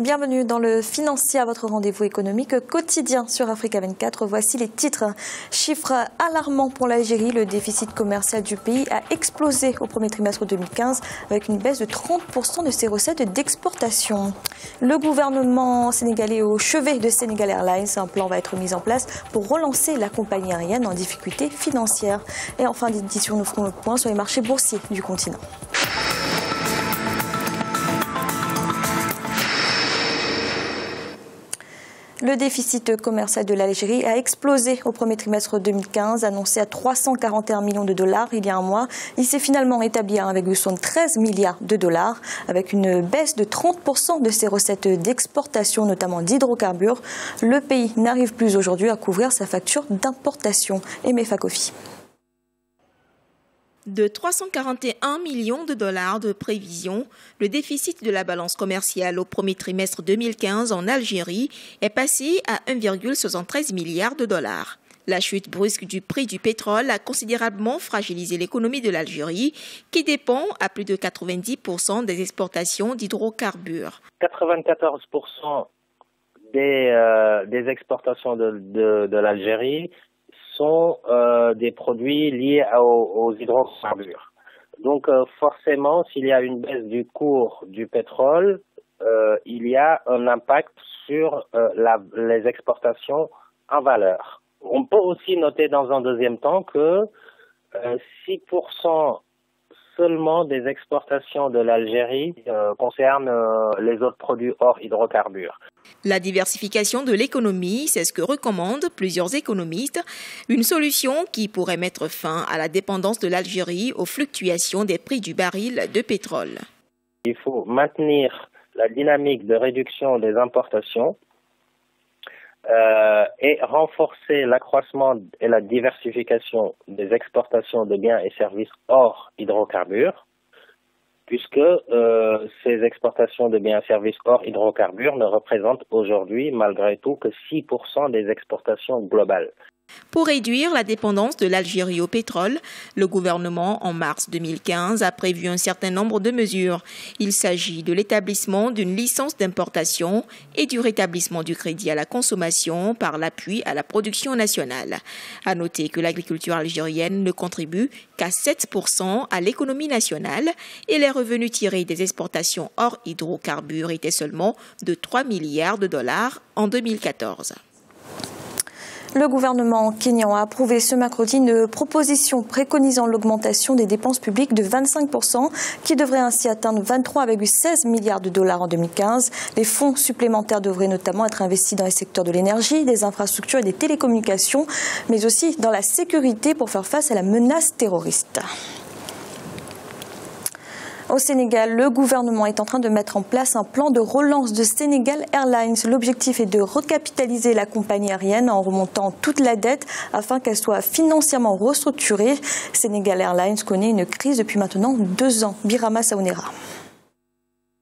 Bienvenue dans le Financier, à votre rendez-vous économique quotidien sur Africa 24. Voici les titres. Chiffres alarmants pour l'Algérie. Le déficit commercial du pays a explosé au premier trimestre 2015 avec une baisse de 30% de ses recettes d'exportation. Le gouvernement sénégalais est au chevet de Senegal Airlines. Un plan va être mis en place pour relancer la compagnie aérienne en difficulté financière. Et en fin d'édition, nous ferons le point sur les marchés boursiers du continent. Le déficit commercial de l'Algérie a explosé au premier trimestre 2015, annoncé à 341 millions de dollars il y a un mois. Il s'est finalement établi à 1,73 milliard de dollars, avec une baisse de 30% de ses recettes d'exportation, notamment d'hydrocarbures. Le pays n'arrive plus aujourd'hui à couvrir sa facture d'importation. Aimé Fakofi. De 341 millions de dollars de prévision, le déficit de la balance commerciale au premier trimestre 2015 en Algérie est passé à 1,73 milliard de dollars. La chute brusque du prix du pétrole a considérablement fragilisé l'économie de l'Algérie, qui dépend à plus de 90% des exportations d'hydrocarbures. 94% des exportations de l'Algérie sont des produits liés aux hydrocarbures. Donc forcément, s'il y a une baisse du cours du pétrole, il y a un impact sur les exportations en valeur. On peut aussi noter dans un deuxième temps que 6% seulement des exportations de l'Algérie concernent les autres produits hors hydrocarbures. La diversification de l'économie, c'est ce que recommandent plusieurs économistes, une solution qui pourrait mettre fin à la dépendance de l'Algérie aux fluctuations des prix du baril de pétrole. Il faut maintenir la dynamique de réduction des importations et renforcer l'accroissement et la diversification des exportations de biens et services hors hydrocarbures, puisque ces exportations de biens et services hors hydrocarbures ne représentent aujourd'hui, malgré tout, que 6% des exportations globales. Pour réduire la dépendance de l'Algérie au pétrole, le gouvernement, en mars 2015, a prévu un certain nombre de mesures. Il s'agit de l'établissement d'une licence d'importation et du rétablissement du crédit à la consommation par l'appui à la production nationale. À noter que l'agriculture algérienne ne contribue qu'à 7% à l'économie nationale et les revenus tirés des exportations hors hydrocarbures étaient seulement de 3 milliards de dollars en 2014. Le gouvernement kényan a approuvé ce mercredi une proposition préconisant l'augmentation des dépenses publiques de 25%, qui devrait ainsi atteindre 23,16 milliards de dollars en 2015. Les fonds supplémentaires devraient notamment être investis dans les secteurs de l'énergie, des infrastructures et des télécommunications, mais aussi dans la sécurité pour faire face à la menace terroriste. Au Sénégal, le gouvernement est en train de mettre en place un plan de relance de Senegal Airlines. L'objectif est de recapitaliser la compagnie aérienne en remontant toute la dette afin qu'elle soit financièrement restructurée. Senegal Airlines connaît une crise depuis maintenant 2 ans. Birama Saounera.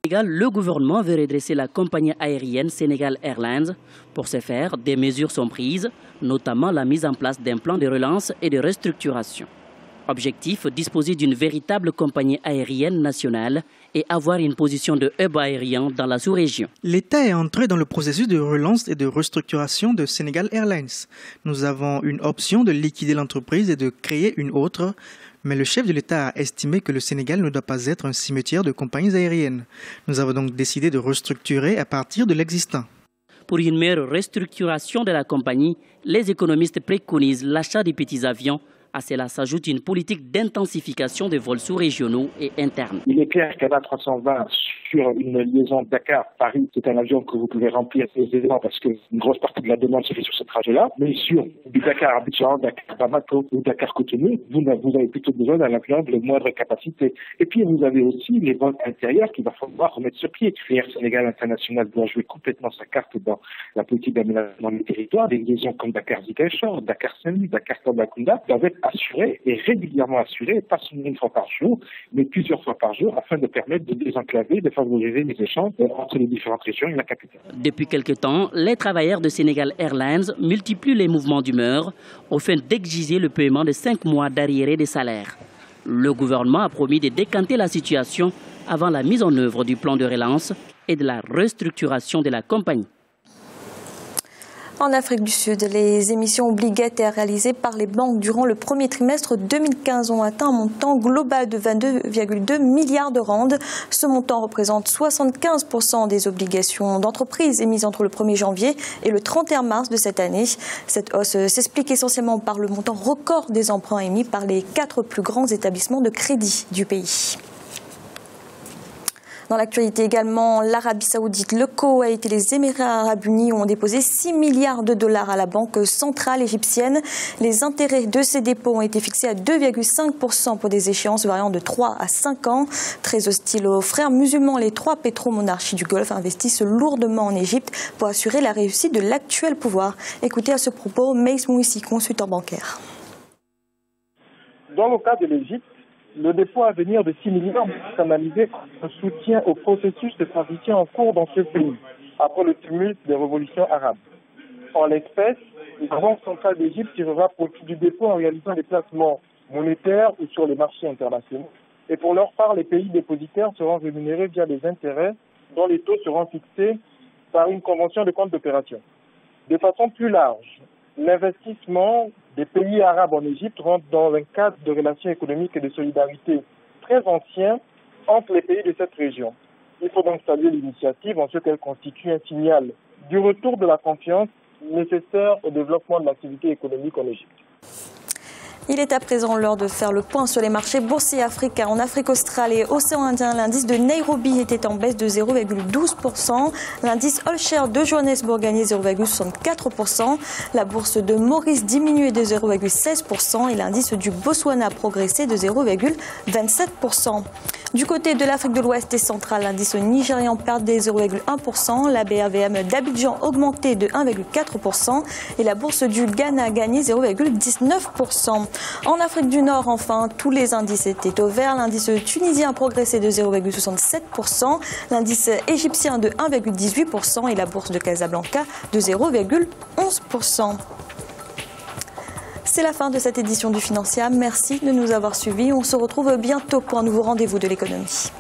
Le gouvernement veut redresser la compagnie aérienne Senegal Airlines. Pour ce faire, des mesures sont prises, notamment la mise en place d'un plan de relance et de restructuration. Objectif, disposer d'une véritable compagnie aérienne nationale et avoir une position de hub aérien dans la sous-région. L'État est entré dans le processus de relance et de restructuration de Senegal Airlines. Nous avons une option de liquider l'entreprise et de créer une autre, mais le chef de l'État a estimé que le Sénégal ne doit pas être un cimetière de compagnies aériennes. Nous avons donc décidé de restructurer à partir de l'existant. Pour une meilleure restructuration de la compagnie, les économistes préconisent l'achat de petits avions. À cela s'ajoute une politique d'intensification des vols sous-régionaux et internes. Il est clair qu'un A320 sur une liaison Dakar-Paris, c'est un avion que vous pouvez remplir aisément parce qu'une grosse partie de la demande se fait sur ce trajet-là. Mais sur du Dakar-Abidjan, Dakar-Bamako ou Dakar-Cotonou, vous avez plutôt besoin d'un avion de moindre capacité. Et puis vous avez aussi les vols intérieurs qu'il va falloir remettre sur pied. Air Sénégal International doit jouer complètement sa carte dans la politique d'aménagement du territoire. Des liaisons comme Dakar-Ziguinchor, Dakar-Saint-Louis, Dakar-Tambacounda doivent être assurées et régulièrement assurées, pas seulement une fois par jour, mais plusieurs fois par jour, afin de permettre de désenclaver, de favoriser les échanges entre les différentes régions et la capitale. Depuis quelque temps, les travailleurs de Senegal Airlines multiplient les mouvements d'humeur afin d'exiger le paiement de 5 mois d'arriérés des salaires. Le gouvernement a promis de décanter la situation avant la mise en œuvre du plan de relance. et de la restructuration de la compagnie. En Afrique du Sud, les émissions obligataires réalisées par les banques durant le premier trimestre 2015 ont atteint un montant global de 22,2 milliards de rand. Ce montant représente 75% des obligations d'entreprise émises entre le 1er janvier et le 31 mars de cette année. Cette hausse s'explique essentiellement par le montant record des emprunts émis par les 4 plus grands établissements de crédit du pays. Dans l'actualité également, l'Arabie Saoudite, le Koweït et les Émirats Arabes Unis ont déposé 6 milliards de dollars à la Banque centrale égyptienne. Les intérêts de ces dépôts ont été fixés à 2,5% pour des échéances variant de 3 à 5 ans. Très hostiles aux frères musulmans, les 3 pétromonarchies du Golfe investissent lourdement en Égypte pour assurer la réussite de l'actuel pouvoir. Écoutez à ce propos Maïs Mouissi, consultant bancaire. Dans le cas de l'Égypte, le dépôt à venir de 6 milliards est canalisé en soutien au processus de transition en cours dans ce pays, après le tumulte des révolutions arabes. En l'espèce, la Banque centrale d'Égypte tirera profit du dépôt en réalisant des placements monétaires ou sur les marchés internationaux. Et pour leur part, les pays dépositaires seront rémunérés via des intérêts dont les taux seront fixés par une convention de compte d'opération. De façon plus large, l'investissement des pays arabes en Égypte rentre dans un cadre de relations économiques et de solidarité très ancien entre les pays de cette région. Il faut donc saluer l'initiative en ce qu'elle constitue un signal du retour de la confiance nécessaire au développement de l'activité économique en Égypte. Il est à présent l'heure de faire le point sur les marchés boursiers africains. En Afrique australe et Océan Indien, l'indice de Nairobi était en baisse de 0,12%. L'indice All Share de Johannesburg gagnait 0,64%. La bourse de Maurice diminuait de 0,16% et l'indice du Botswana progressait de 0,27%. Du côté de l'Afrique de l'Ouest et centrale, l'indice nigérian perdait 0,1%, la BRVM d'Abidjan augmentait de 1,4% et la bourse du Ghana gagnait 0,19%. En Afrique du Nord, enfin, tous les indices étaient au vert. L'indice tunisien progressait de 0,67%, l'indice égyptien de 1,18% et la bourse de Casablanca de 0,11%. C'est la fin de cette édition du Financiable. Merci de nous avoir suivis. On se retrouve bientôt pour un nouveau rendez-vous de l'économie.